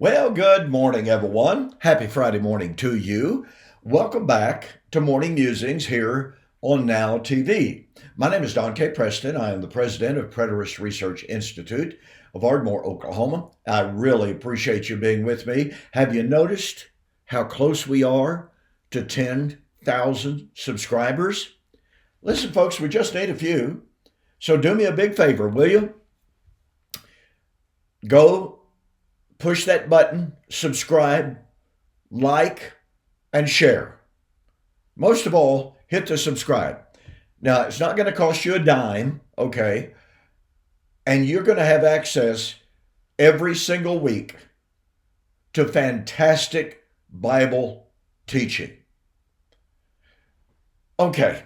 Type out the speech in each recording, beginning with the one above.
Well, good morning, everyone. Happy Friday morning to you. Welcome back to Morning Musings here on NowTV. My name is Don K. Preston. I am the president of Preterist Research Institute of Ardmore, Oklahoma. I really appreciate you being with me. Have you noticed how close we are to 10,000 subscribers? Listen, folks, we just need a few. So do me a big favor, will you? Go push that button, subscribe, like, and share. Most of all, hit the subscribe. Now, it's not going to cost you a dime, okay? And you're going to have access every single week to fantastic Bible teaching. Okay,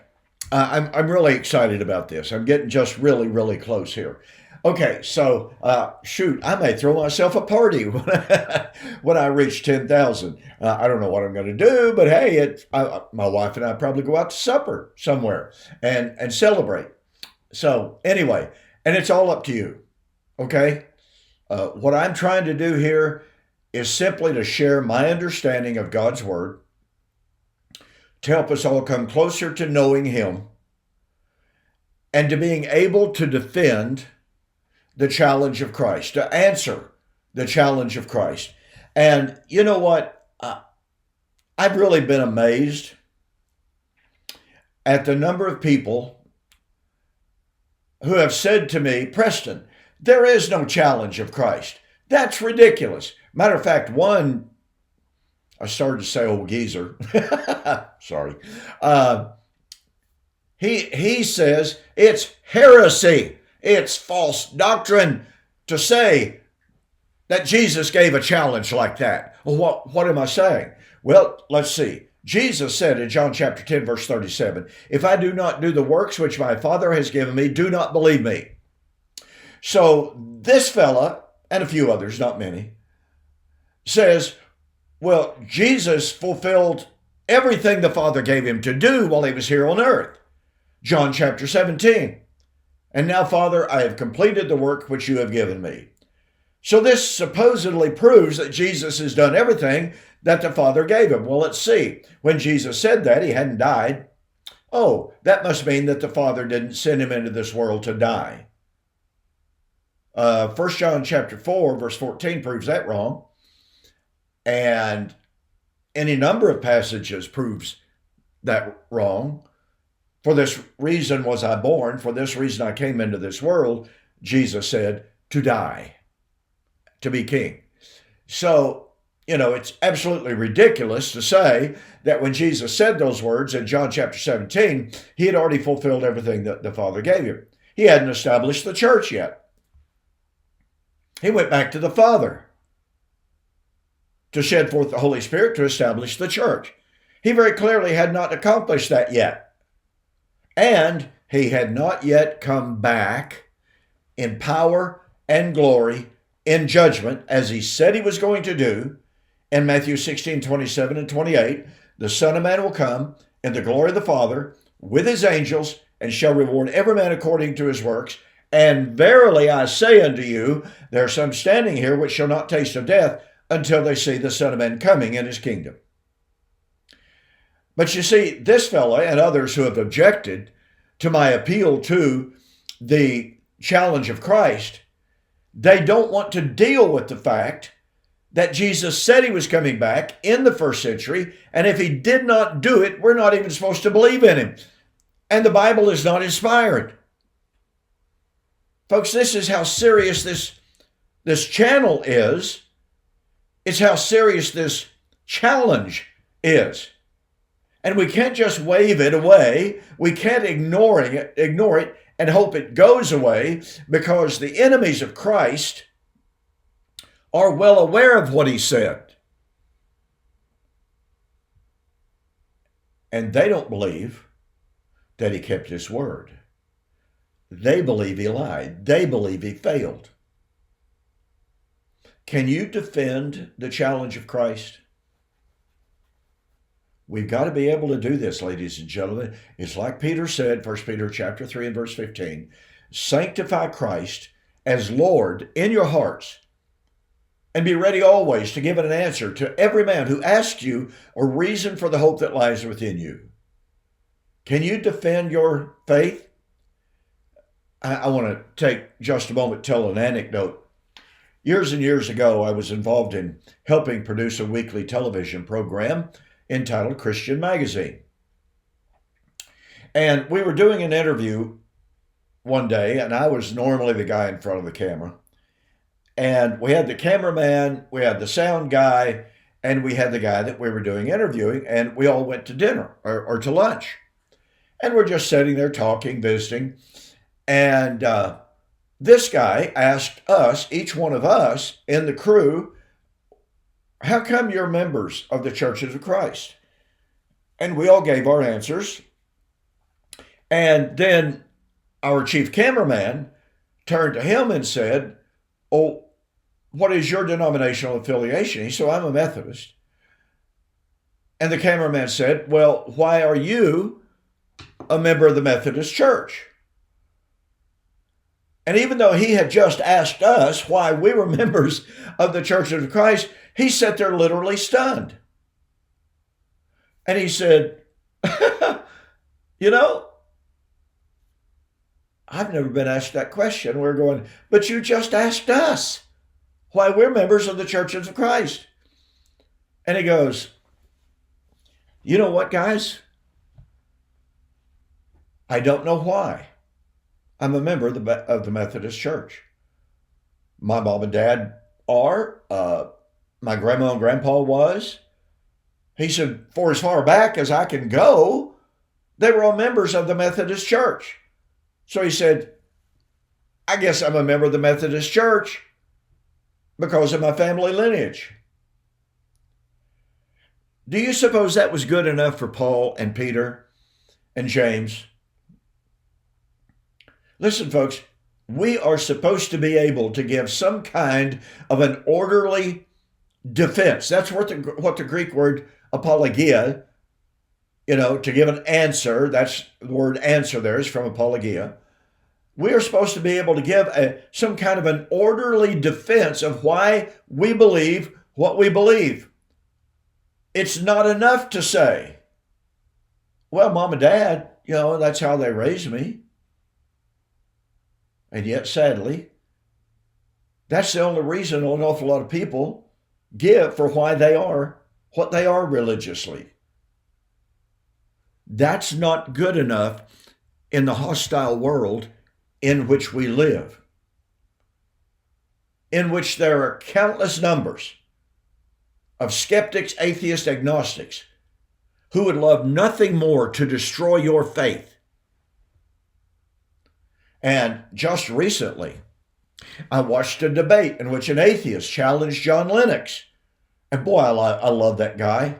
I'm really excited about this. I'm getting just really close here. Okay, so I may throw myself a party when I reach 10,000. I don't know what I'm going to do, but hey, my wife and I probably go out to supper somewhere and celebrate. So anyway, and it's all up to you, okay? What I'm trying to do here is simply to share my understanding of God's Word to help us all come closer to knowing Him and to being able to defend the challenge of Christ, to answer the challenge of Christ. And you know what? I've really been amazed at the number of people who have said to me, Preston, there is no challenge of Christ. That's ridiculous. Matter of fact, I started to say old geezer. Sorry. He says it's heresy. It's false doctrine to say that Jesus gave a challenge like that. Well, what am I saying? Well, let's see. Jesus said in John chapter 10, verse 37, if I do not do the works which my Father has given me, do not believe me. So this fella, and a few others, not many, says, well, Jesus fulfilled everything the Father gave him to do while he was here on earth. John chapter 17. And now, Father, I have completed the work which you have given me. So this supposedly proves that Jesus has done everything that the Father gave him. Well, let's see. When Jesus said that, he hadn't died. Oh, that must mean that the Father didn't send him into this world to die. 1 John chapter 4, verse 14 proves that wrong. And any number of passages proves that wrong. For this reason was I born, for this reason I came into this world, Jesus said, to die, to be king. So, it's absolutely ridiculous to say that when Jesus said those words in John chapter 17, he had already fulfilled everything that the Father gave him. He hadn't established the church yet. He went back to the Father to shed forth the Holy Spirit to establish the church. He very clearly had not accomplished that yet. And he had not yet come back in power and glory in judgment, as he said he was going to do in Matthew 16, 27 and 28. The Son of Man will come in the glory of the Father with his angels and shall reward every man according to his works. And verily I say unto you, there are some standing here which shall not taste of death until they see the Son of Man coming in his kingdom. But you see, this fellow and others who have objected to my appeal to the challenge of Christ, they don't want to deal with the fact that Jesus said he was coming back in the first century, and if he did not do it, we're not even supposed to believe in him. And the Bible is not inspired. Folks, this is how serious this channel is. It's how serious this challenge is. And we can't just wave it away. We can't ignore it and hope it goes away, because the enemies of Christ are well aware of what he said. And they don't believe that he kept his word. They believe he lied. They believe he failed. Can you defend the challenge of Christ? We've got to be able to do this, ladies and gentlemen. It's like Peter said, 1 Peter chapter 3 and verse 15, sanctify Christ as Lord in your hearts, and be ready always to give an answer to every man who asks you a reason for the hope that lies within you. Can you defend your faith? I want to take just a moment to tell an anecdote. Years and years ago, I was involved in helping produce a weekly television program entitled Christian Magazine. And we were doing an interview one day, and I was normally the guy in front of the camera. And we had the cameraman, we had the sound guy, and we had the guy that we were doing interviewing, and we all went to dinner or to lunch. And we're just sitting there talking, visiting. And this guy asked us, each one of us in the crew, how come you're members of the Churches of Christ? And we all gave our answers. And then our chief cameraman turned to him and said, oh, what is your denominational affiliation? He said, I'm a Methodist. And the cameraman said, well, why are you a member of the Methodist Church? And even though he had just asked us why we were members of the Churches of Christ, he sat there literally stunned. And he said, you know, I've never been asked that question. We're going, but you just asked us why we're members of the Churches of Christ. And he goes, you know what, guys? I don't know why. I'm a member of the Methodist Church. My mom and dad are. My grandma and grandpa was. He said, for as far back as I can go, they were all members of the Methodist Church. So he said, I guess I'm a member of the Methodist Church because of my family lineage. Do you suppose that was good enough for Paul and Peter and James? Listen, folks, we are supposed to be able to give some kind of an orderly defense. That's what the Greek word apologia, to give an answer. That's the word answer there is from apologia. We are supposed to be able to give some kind of an orderly defense of why we believe what we believe. It's not enough to say, well, mom and dad, that's how they raised me. And yet, sadly, that's the only reason an awful lot of people give for why they are what they are religiously. That's not good enough in the hostile world in which we live, in which there are countless numbers of skeptics, atheists, agnostics who would love nothing more to destroy your faith. And just recently, I watched a debate in which an atheist challenged John Lennox. And boy, I love that guy.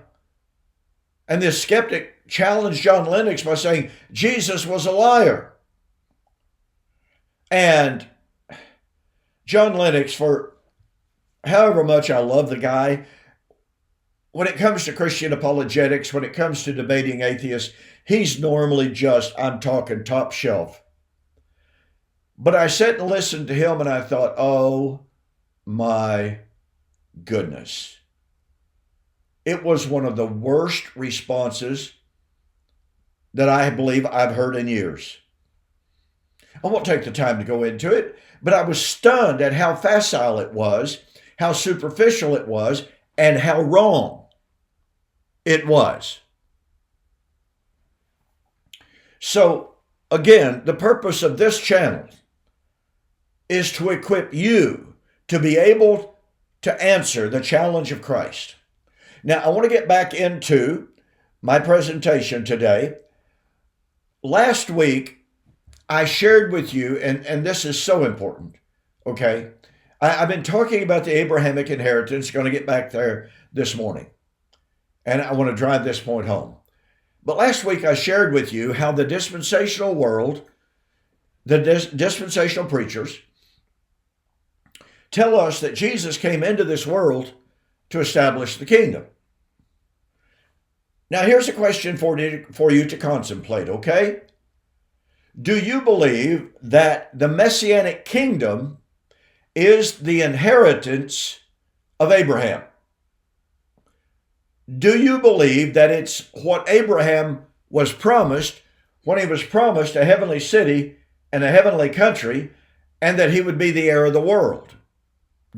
And this skeptic challenged John Lennox by saying Jesus was a liar. And John Lennox, for however much I love the guy, when it comes to Christian apologetics, when it comes to debating atheists, he's normally I'm talking top shelf. But I sat and listened to him and I thought, oh my goodness. It was one of the worst responses that I believe I've heard in years. I won't take the time to go into it, but I was stunned at how facile it was, how superficial it was, and how wrong it was. So, again, the purpose of this channel is to equip you to be able to answer the challenge of Christ. Now, I want to get back into my presentation today. Last week, I shared with you, and this is so important, okay? I've been talking about the Abrahamic inheritance, going to get back there this morning. And I want to drive this point home. But last week, I shared with you how the dispensational world, the dispensational preachers, tell us that Jesus came into this world to establish the kingdom. Now, here's a question for you to contemplate, okay? Do you believe that the Messianic kingdom is the inheritance of Abraham. Do you believe that it's what Abraham was promised when he was promised a heavenly city and a heavenly country, and that he would be the heir of the world?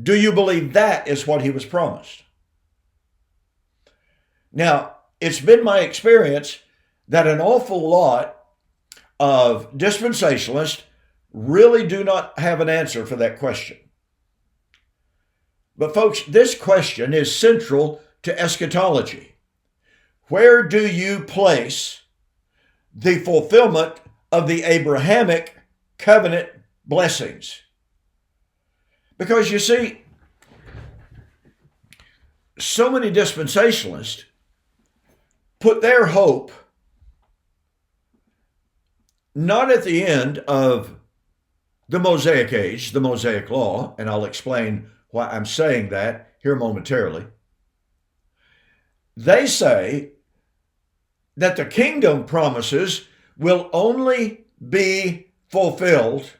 Do you believe that is what he was promised? Now, it's been my experience that an awful lot of dispensationalists really do not have an answer for that question. But folks, this question is central to eschatology. Where do you place the fulfillment of the Abrahamic covenant blessings? Because you see, so many dispensationalists put their hope not at the end of the Mosaic age, the Mosaic law, and I'll explain why I'm saying that here momentarily. They say that the kingdom promises will only be fulfilled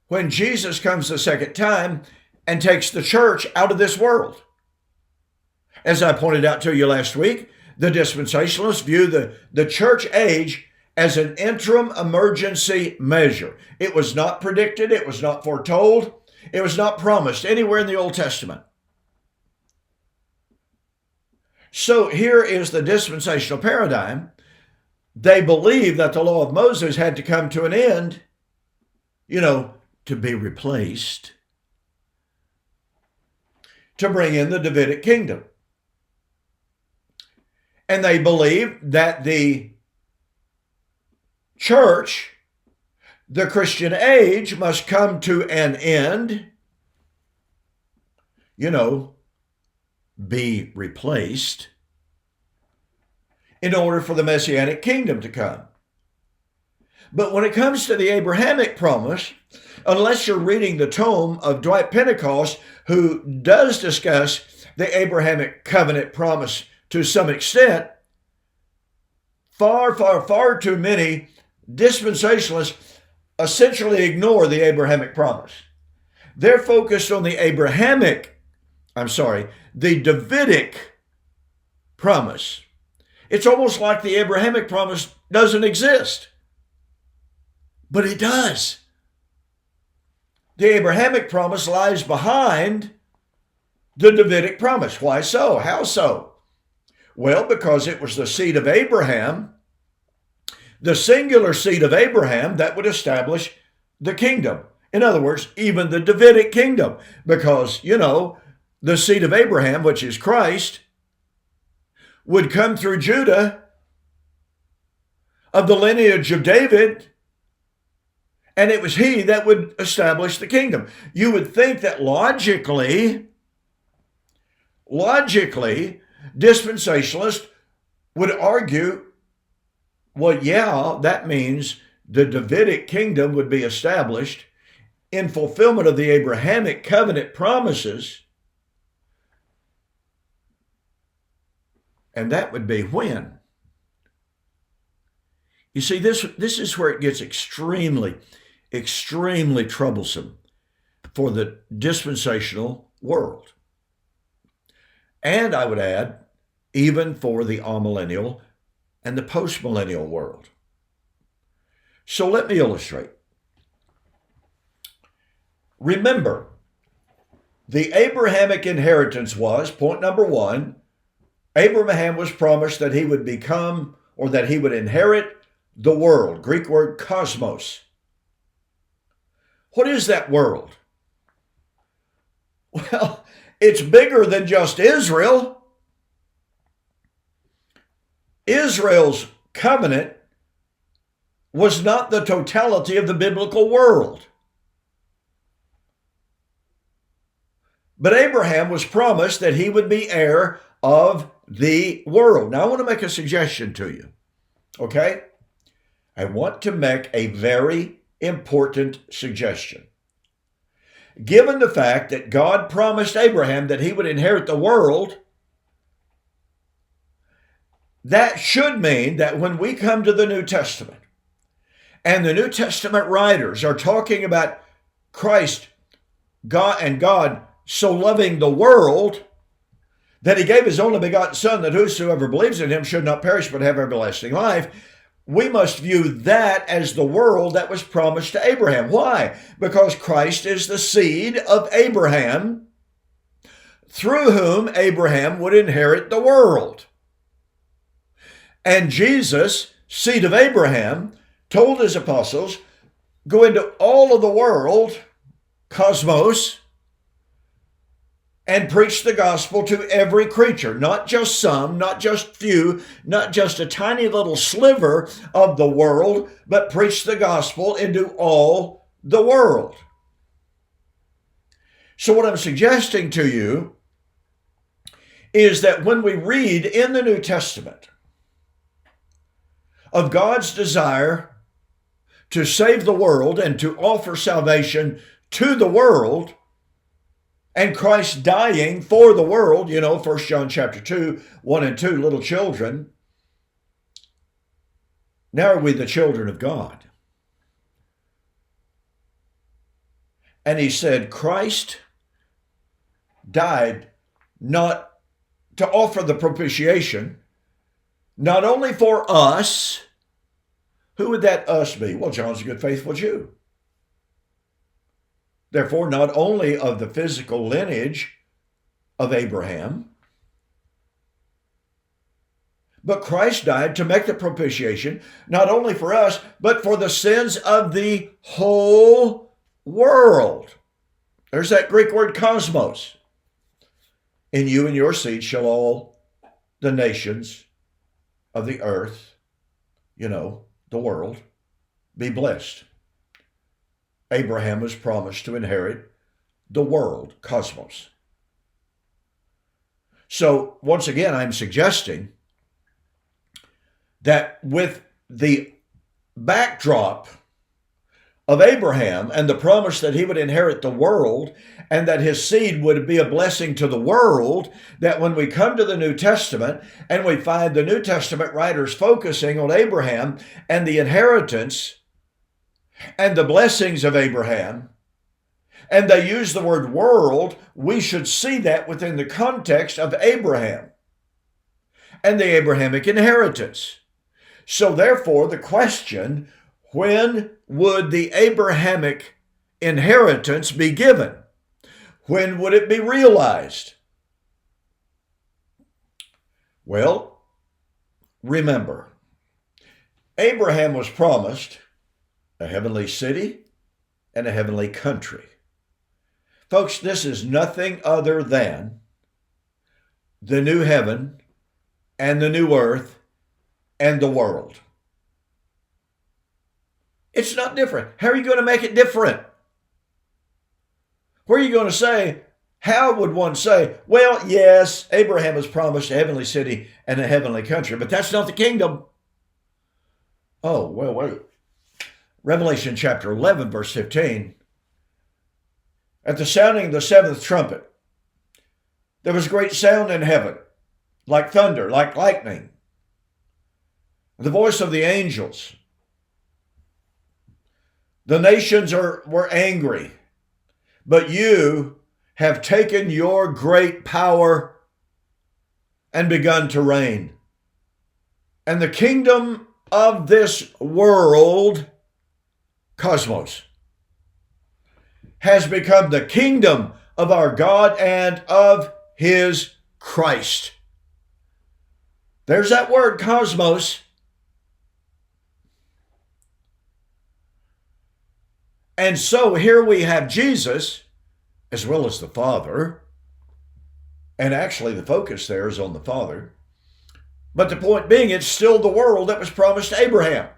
when Jesus comes the second time and takes the church out of this world. As I pointed out to you last week, the dispensationalists view the church age as an interim emergency measure. It was not predicted, it was not foretold, it was not promised anywhere in the Old Testament. So here is the dispensational paradigm. They believe that the law of Moses had to come to an end, to be replaced, to bring in the Davidic kingdom. And they believe that the church, the Christian age, must come to an end, be replaced, in order for the Messianic kingdom to come. But when it comes to the Abrahamic promise, unless you're reading the tome of Dwight Pentecost, who does discuss the Abrahamic covenant promise to some extent, far too many dispensationalists essentially ignore the Abrahamic promise. They're focused on the Davidic promise. It's almost like the Abrahamic promise doesn't exist. But it does. The Abrahamic promise lies behind the Davidic promise. Why so? How so? Well, because it was the seed of Abraham, the singular seed of Abraham, that would establish the kingdom. In other words, even the Davidic kingdom. Because, the seed of Abraham, which is Christ, would come through Judah, of the lineage of David, and it was he that would establish the kingdom. You would think that logically, dispensationalists would argue, well, yeah, that means the Davidic kingdom would be established in fulfillment of the Abrahamic covenant promises. And that would be when? You see, this is where it gets extremely troublesome for the dispensational world. And I would add, even for the amillennial and the postmillennial world. So let me illustrate. Remember, the Abrahamic inheritance was, point number one, Abraham was promised that he would become, or that he would inherit the world. Greek word cosmos. What is that world? Well, it's bigger than just Israel. Israel's covenant was not the totality of the biblical world. But Abraham was promised that he would be heir of the world. Now, I want to make a suggestion to you, okay? I want to make a very important suggestion. Given the fact that God promised Abraham that he would inherit the world, that should mean that when we come to the New Testament, and the New Testament writers are talking about Christ, God so loving the world that he gave his only begotten Son, that whosoever believes in him should not perish but have everlasting life, we must view that as the world that was promised to Abraham. Why? Because Christ is the seed of Abraham, through whom Abraham would inherit the world. And Jesus, seed of Abraham, told his apostles, go into all of the world, cosmos, and preach the gospel to every creature, not just some, not just few, not just a tiny little sliver of the world, but preach the gospel into all the world. So what I'm suggesting to you is that when we read in the New Testament of God's desire to save the world and to offer salvation to the world, and Christ dying for the world, 1 John chapter 2, 1 and 2, little children, now are we the children of God. And he said, Christ died not to offer the propitiation, not only for us. Who would that us be? Well, John's a good, faithful Jew. Therefore, not only of the physical lineage of Abraham, but Christ died to make the propitiation, not only for us, but for the sins of the whole world. There's that Greek word cosmos. In you and your seed shall all the nations of the earth, the world, be blessed. Abraham was promised to inherit the world, cosmos. So once again, I'm suggesting that with the backdrop of Abraham and the promise that he would inherit the world and that his seed would be a blessing to the world, that when we come to the New Testament and we find the New Testament writers focusing on Abraham and the inheritance and the blessings of Abraham, and they use the word world, we should see that within the context of Abraham and the Abrahamic inheritance. So therefore, the question, when would the Abrahamic inheritance be given? When would it be realized? Well, remember, Abraham was promised a heavenly city and a heavenly country. Folks, this is nothing other than the new heaven and the new earth and the world. It's not different. How are you going to make it different? Where are you going to say, how would one say, well, yes, Abraham was promised a heavenly city and a heavenly country, but that's not the kingdom. Oh, well, wait. Revelation chapter 11, verse 15. At the sounding of the seventh trumpet, there was a great sound in heaven, like thunder, like lightning. The voice of the angels. The nations were angry, but you have taken your great power and begun to reign. And the kingdom of this world, cosmos, has become the kingdom of our God and of his Christ. There's that word, cosmos. And so here we have Jesus, as well as the Father, and actually the focus there is on the Father. But the point being, it's still the world that was promised to Abraham,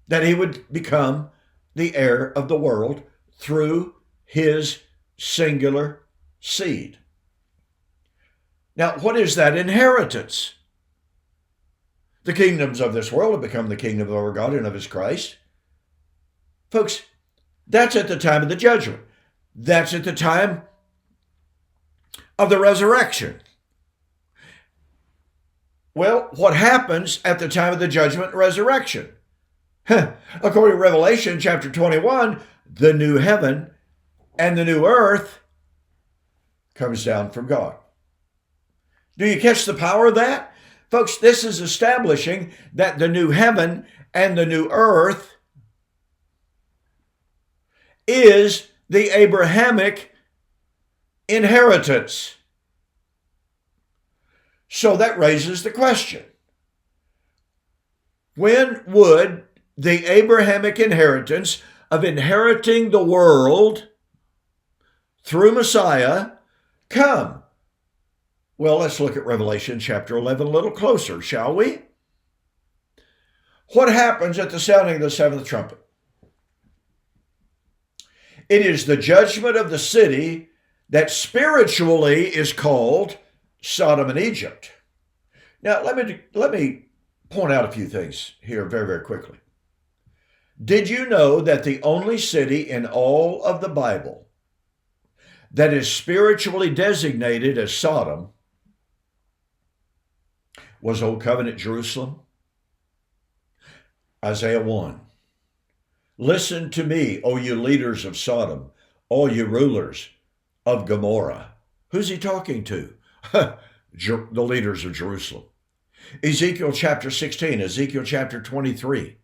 that he would become the heir of the world through his singular seed. Now, what is that inheritance? The kingdoms of this world have become the kingdom of our God and of his Christ. Folks, that's at the time of the judgment. That's at the time of the resurrection. Well, what happens at the time of the judgment and resurrection? According to Revelation chapter 21, the new heaven and the new earth comes down from God. Do you catch the power of that? Folks, this is establishing that the new heaven and the new earth is the Abrahamic inheritance. So that raises the question, when would the Abrahamic inheritance of inheriting the world through Messiah come? Well, let's look at Revelation chapter 11 a little closer, shall we? What happens at the sounding of the seventh trumpet? It is the judgment of the city that spiritually is called Sodom and Egypt. Now, let me point out a few things here very, very quickly. Did you know that the only city in all of the Bible that is spiritually designated as Sodom was Old Covenant Jerusalem? Isaiah 1. Listen to me, O you leaders of Sodom, all you rulers of Gomorrah. Who's he talking to? The leaders of Jerusalem. Ezekiel chapter 16, Ezekiel chapter 23.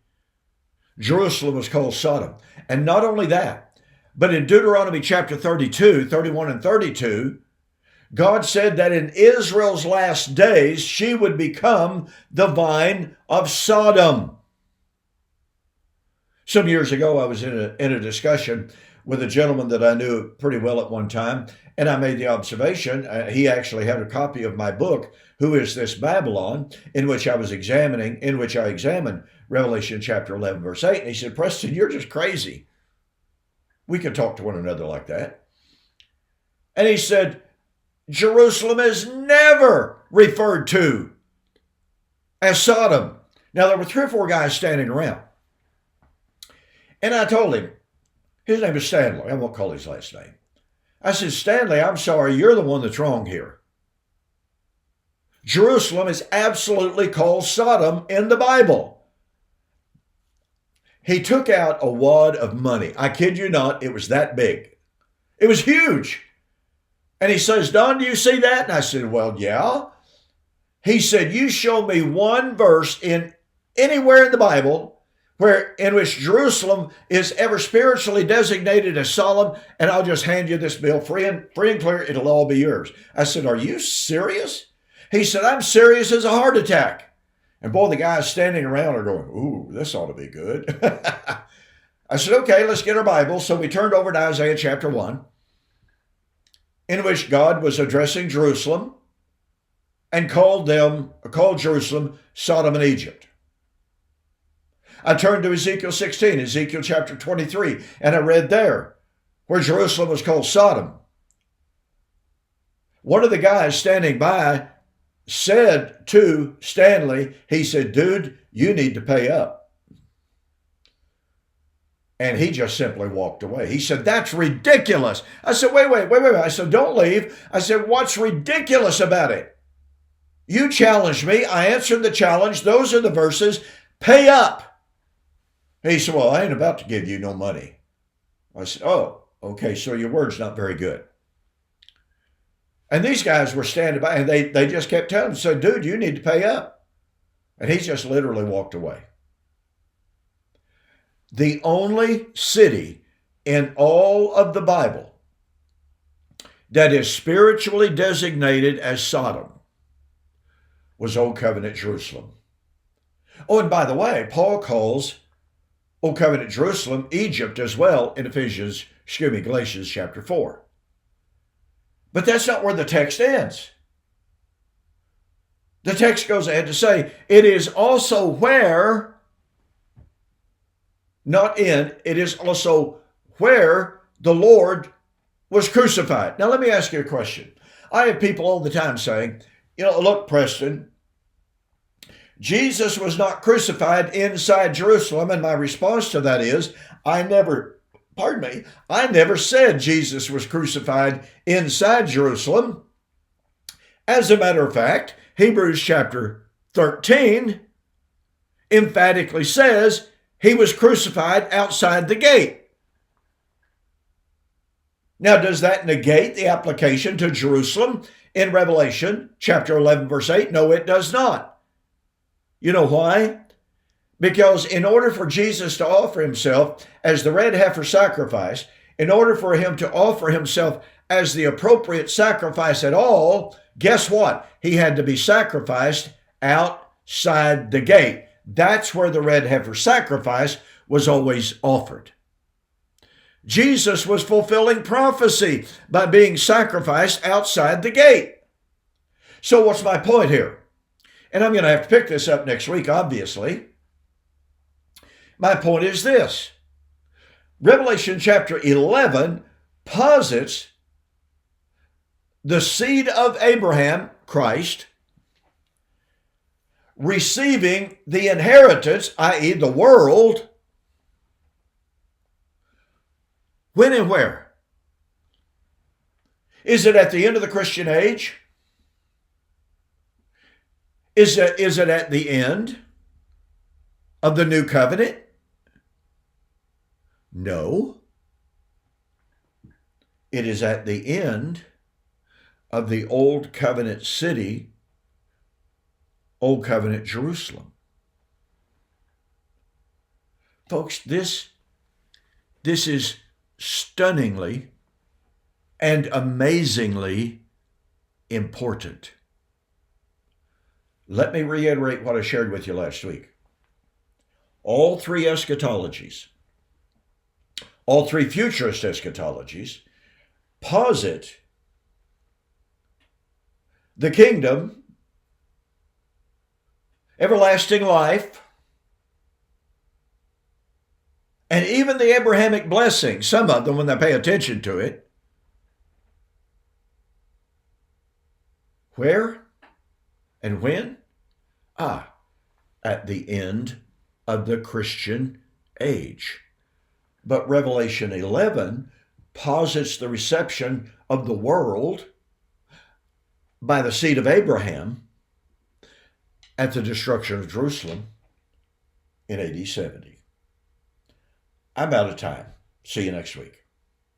Jerusalem was called Sodom. And not only that, but in Deuteronomy chapter 32, 31 and 32, God said that in Israel's last days, she would become the vine of Sodom. Some years ago, I was in a discussion with a gentleman that I knew pretty well at one time, and I made the observation, he actually had a copy of my book, Who is This Babylon?, in which I examined Revelation chapter 11, verse 8, and he said, Preston, you're just crazy. We can talk to one another like that. And he said, Jerusalem is never referred to as Sodom. Now, there were 3 or 4 guys standing around. And I told him, his name is Stanley. I won't call his last name. I said, Stanley, I'm sorry, you're the one that's wrong here. Jerusalem is absolutely called Sodom in the Bible. He took out a wad of money. I kid you not, it was that big. It was huge. And he says, Don, do you see that? And I said, well, yeah. He said, you show me one verse in anywhere in the Bible in which Jerusalem is ever spiritually designated as Sodom, and I'll just hand you this bill free and clear. It'll all be yours. I said, are you serious? He said, I'm serious as a heart attack. And boy, the guys standing around are going, ooh, this ought to be good. I said, okay, let's get our Bibles. So we turned over to Isaiah chapter 1, in which God was addressing Jerusalem and called Jerusalem Sodom and Egypt. I turned to Ezekiel 16, Ezekiel chapter 23, and I read there where Jerusalem was called Sodom. One of the guys standing by said to Stanley, he said, dude, you need to pay up. And he just simply walked away. He said, that's ridiculous. I said, wait. I said, don't leave. I said, what's ridiculous about it? You challenged me. I answered the challenge. Those are the verses. Pay up. He said, well, I ain't about to give you no money. I said, oh, okay, so your word's not very good. And these guys were standing by, and they just kept telling him, so, dude, you need to pay up. And he just literally walked away. The only city in all of the Bible that is spiritually designated as Sodom was Old Covenant Jerusalem. Oh, and by the way, Paul calls Old Covenant Jerusalem Egypt as well in Galatians chapter 4. But that's not where the text ends. The text goes ahead to say, it is also where, not in, it is also where the Lord was crucified. Now, let me ask you a question. I have people all the time saying, look, Preston, Jesus was not crucified inside Jerusalem. And my response to that is, I never said Jesus was crucified inside Jerusalem. As a matter of fact, Hebrews chapter 13 emphatically says he was crucified outside the gate. Now, does that negate the application to Jerusalem in Revelation chapter 11, verse 8? No, it does not. You know why? Because in order for Jesus to offer himself as the red heifer sacrifice, in order for him to offer himself as the appropriate sacrifice at all, guess what? He had to be sacrificed outside the gate. That's where the red heifer sacrifice was always offered. Jesus was fulfilling prophecy by being sacrificed outside the gate. So what's my point here? And I'm going to have to pick this up next week, obviously. My point is this. Revelation chapter 11 posits the seed of Abraham, Christ, receiving the inheritance, i.e. the world, when and where? Is it at the end of the Christian age? Is it at the end of the new covenant? No. It is at the end of the old covenant city, old covenant Jerusalem. Folks, this is stunningly and amazingly important. Let me reiterate what I shared with you last week. All three eschatologies, all three futurist eschatologies, posit the kingdom, everlasting life, and even the Abrahamic blessing, some of them when they pay attention to it. Where and when? At the end of the Christian age. But Revelation 11 posits the reception of the world by the seed of Abraham at the destruction of Jerusalem in AD 70. I'm out of time. See you next week.